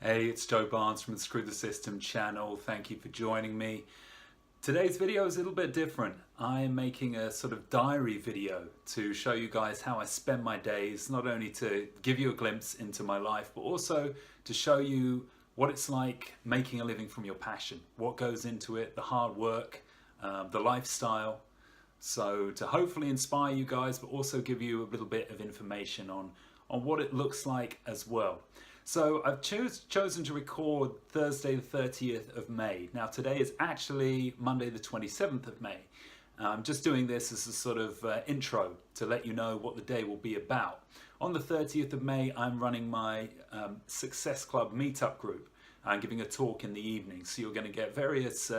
Hey, it's Joe Barnes from the Screw the System channel. Thank you for joining me. Today's video is a little bit different. I'm making a sort of diary video to show you guys how I spend my days, not only to give you a glimpse into my life, but also to show you what it's like making a living from your passion, what goes into it, the hard work, the lifestyle. So to hopefully inspire you guys, but also give you a little bit of information on what it looks like as well. So I've chosen to record Thursday the 30th of May. Now today is actually Monday the 27th of May. I'm just doing this as a sort of intro to let you know what the day will be about. On the 30th of May, I'm running my Success Club meetup group. I'm giving a talk in the evening, so you're going to get various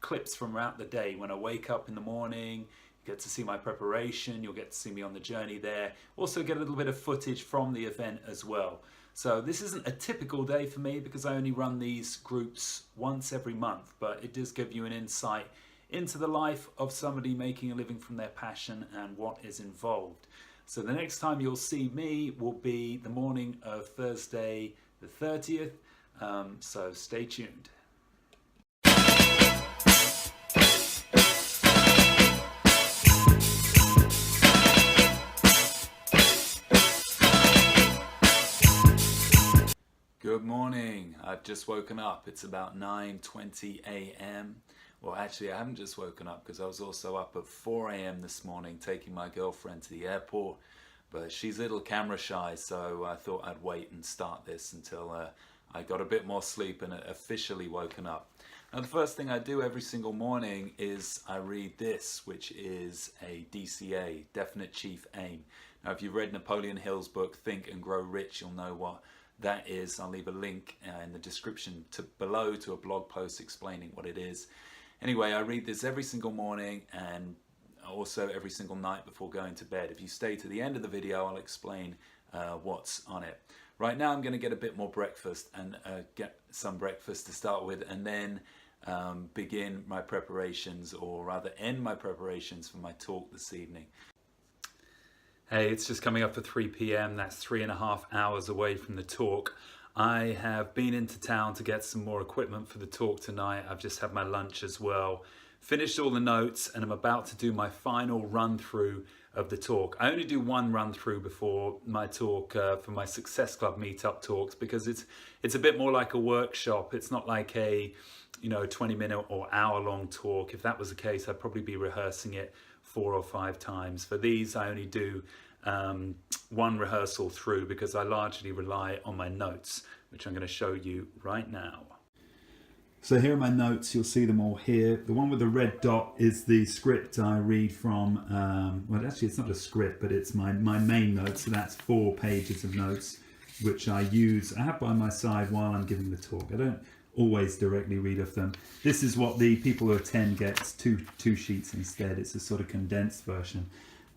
clips from throughout the day. When I wake up in the morning, you get to see my preparation, you'll get to see me on the journey there. Also get a little bit of footage from the event as well. So this isn't a typical day for me because I only run these groups once every month, but it does give you an insight into the life of somebody making a living from their passion and what is involved. So the next time you'll see me will be the morning of Thursday the 30th, so stay tuned. Good morning. I've just woken up. It's about 9:20 a.m. Well, actually, I haven't just woken up because I was also up at 4 a.m. this morning taking my girlfriend to the airport. But she's a little camera shy, so I thought I'd wait and start this until I got a bit more sleep and officially woken up. Now, the first thing I do every single morning is I read this, which is a DCA, Definite Chief Aim. Now, if you've read Napoleon Hill's book, Think and Grow Rich, you'll know what that is. I'll leave a link in the description below to a blog post explaining what it is. Anyway, I read this every single morning and also every single night before going to bed. If you stay to the end of the video, I'll explain what's on it. Right now I'm going to get a bit more breakfast and get some breakfast to start with, and then begin my preparations, or rather end my preparations for my talk this evening. Hey, it's just coming up for 3 p.m. That's 3.5 hours away from the talk. I have been into town to get some more equipment for the talk tonight. I've just had my lunch as well. Finished all the notes and I'm about to do my final run through of the talk. I only do one run through before my talk for my Success Club meetup talks because it's a bit more like a workshop. It's not like a 20-minute or hour-long talk. If that was the case, I'd probably be rehearsing it 4 or 5 times. For these, I only do one rehearsal through because I largely rely on my notes, which I'm going to show you right now. So here are my notes. You'll see them all here. The one with the red dot is the script I read from. Well, actually, it's not a script, but it's my main notes. So that's 4 pages of notes, which I have by my side while I'm giving the talk. I don't always directly read off them. This is what the people who attend gets, two sheets instead. It's a sort of condensed version.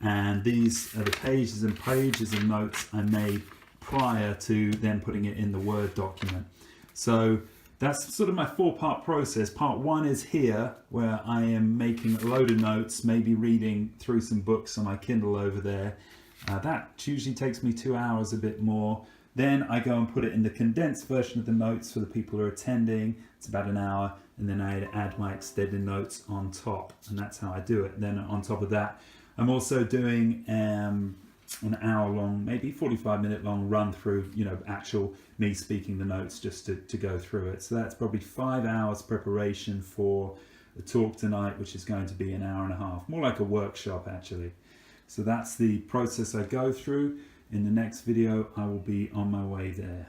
And these are the pages and pages of notes I made prior to then putting it in the Word document. So that's sort of my 4-part process. Part 1 is here, where I am making a load of notes, maybe reading through some books on my Kindle over there. That usually takes me 2 hours, a bit more. Then I go and put it in the condensed version of the notes for the people who are attending. It's about an hour, and then I add my extended notes on top, and that's how I do it. And then on top of that, I'm also doing an hour-long, maybe 45-minute long run through, actual me speaking the notes just to go through it. So that's probably 5 hours preparation for the talk tonight, which is going to be an hour and a half, more like a workshop actually. So that's the process I go through. In the next video, I will be on my way there.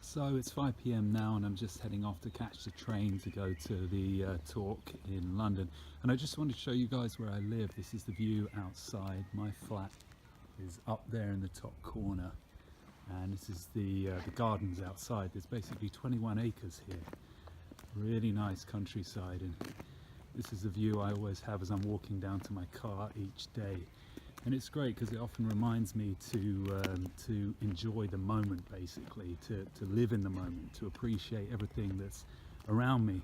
So it's 5 p.m. now and I'm just heading off to catch the train to go to the talk in London. And I just wanted to show you guys where I live. This is the view outside. My flat is up there in the top corner. And this is the gardens outside. There's basically 21 acres here. Really nice countryside. And this is the view I always have as I'm walking down to my car each day. And it's great because it often reminds me to enjoy the moment, basically, to live in the moment, to appreciate everything that's around me.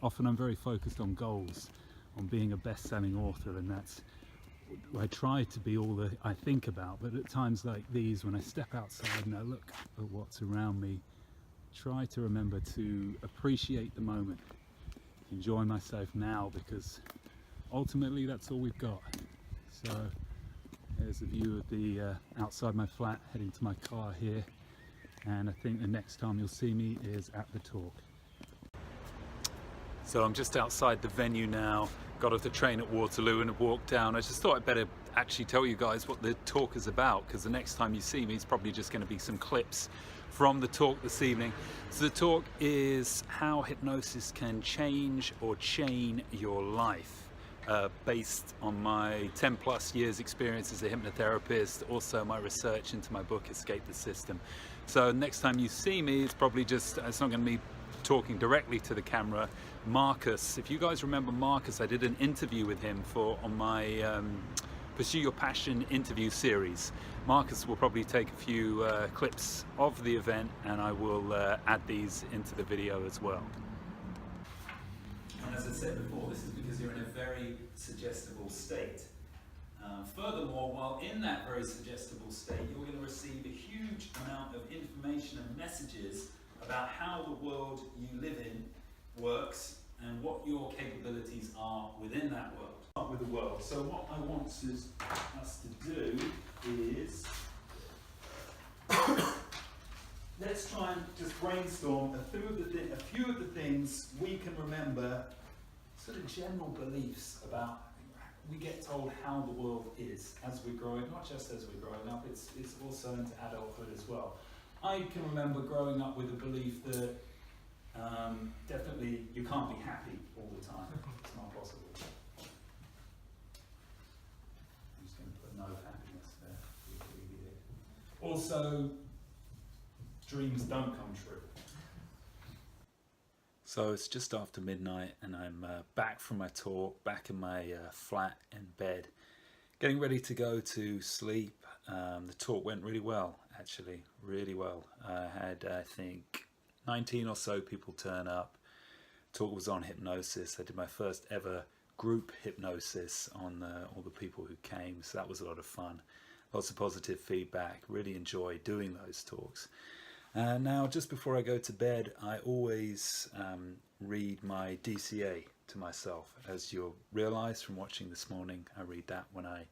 Often I'm very focused on goals, on being a best-selling author, and that's I try to be all that I think about, but at times like these, when I step outside and I look at what's around me, try to remember to appreciate the moment, enjoy myself now, because ultimately that's all we've got. So there's a view of the outside my flat, heading to my car here, and I think the next time you'll see me is at the talk. So I'm just outside the venue now, got off the train at Waterloo and walked down. I just thought I'd better actually tell you guys what the talk is about, because the next time you see me it's probably just going to be some clips from the talk this evening. So the talk is how hypnosis can change or chain your life, based on my 10+ years experience as a hypnotherapist, also my research into my book Escape the System. So next time you see me, it's probably just, it's not going to be talking directly to the camera. Marcus, if you guys remember Marcus, I did an interview with him on my Pursue Your Passion interview series. Marcus will probably take a few clips of the event, and I will add these into the video as well. And as I said before, this is because you're in a very suggestible state. Furthermore, while in that very suggestible state, you're going to receive a huge amount of information and messages about how the world you live in works and what your capabilities are within that world. Start with the world. So what I want us to do is let's try and just brainstorm a few of the things we can remember, sort of general beliefs about. We get told how the world is as we're growing, not just as we're growing up, it's also into adulthood as well. I can remember growing up with a belief that definitely you can't be happy all the time. It's not possible. I'm just going to put no happiness there. Also, dreams don't come true. So it's just after midnight and I'm back from my talk, back in my flat in bed, getting ready to go to sleep. The talk went really well, actually, really well. I had, I think, 19 or so people turn up. Talk was on hypnosis. I did my first ever group hypnosis on all the people who came, so that was a lot of fun. Lots of positive feedback. Really enjoy doing those talks. Now, just before I go to bed, I always read my DCA to myself. As you'll realize from watching this morning, I read that when I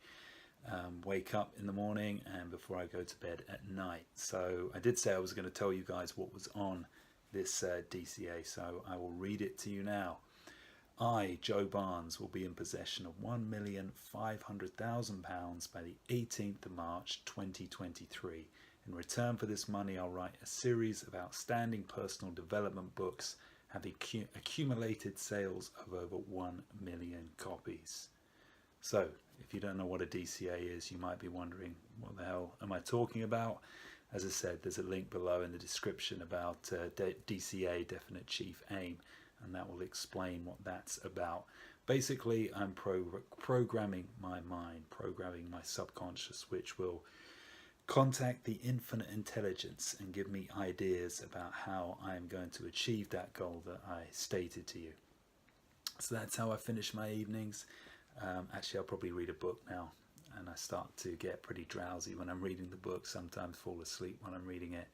wake up in the morning and before I go to bed at night. So I did say I was going to tell you guys what was on this DCA, so I will read it to you now. I, Joe Barnes, will be in possession of £1,500,000 by the 18th of March 2023. In return for this money, I'll write a series of outstanding personal development books, having accumulated sales of over 1 million copies. So, if you don't know what a DCA is, you might be wondering, what the hell am I talking about? As I said, there's a link below in the description about DCA, Definite Chief Aim, and that will explain what that's about. Basically, I'm programming my mind, programming my subconscious, which will contact the infinite intelligence and give me ideas about how I am going to achieve that goal that I stated to you. So that's how I finish my evenings. Actually, I'll probably read a book now, and I start to get pretty drowsy when I'm reading the book, sometimes fall asleep when I'm reading it,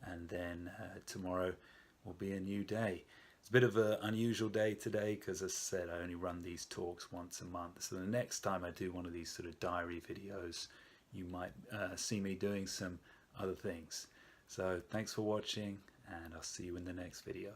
and then tomorrow will be a new day. It's a bit of an unusual day today because, as I said, I only run these talks once a month. So the next time I do one of these sort of diary videos, you might see me doing some other things. So thanks for watching, and I'll see you in the next video.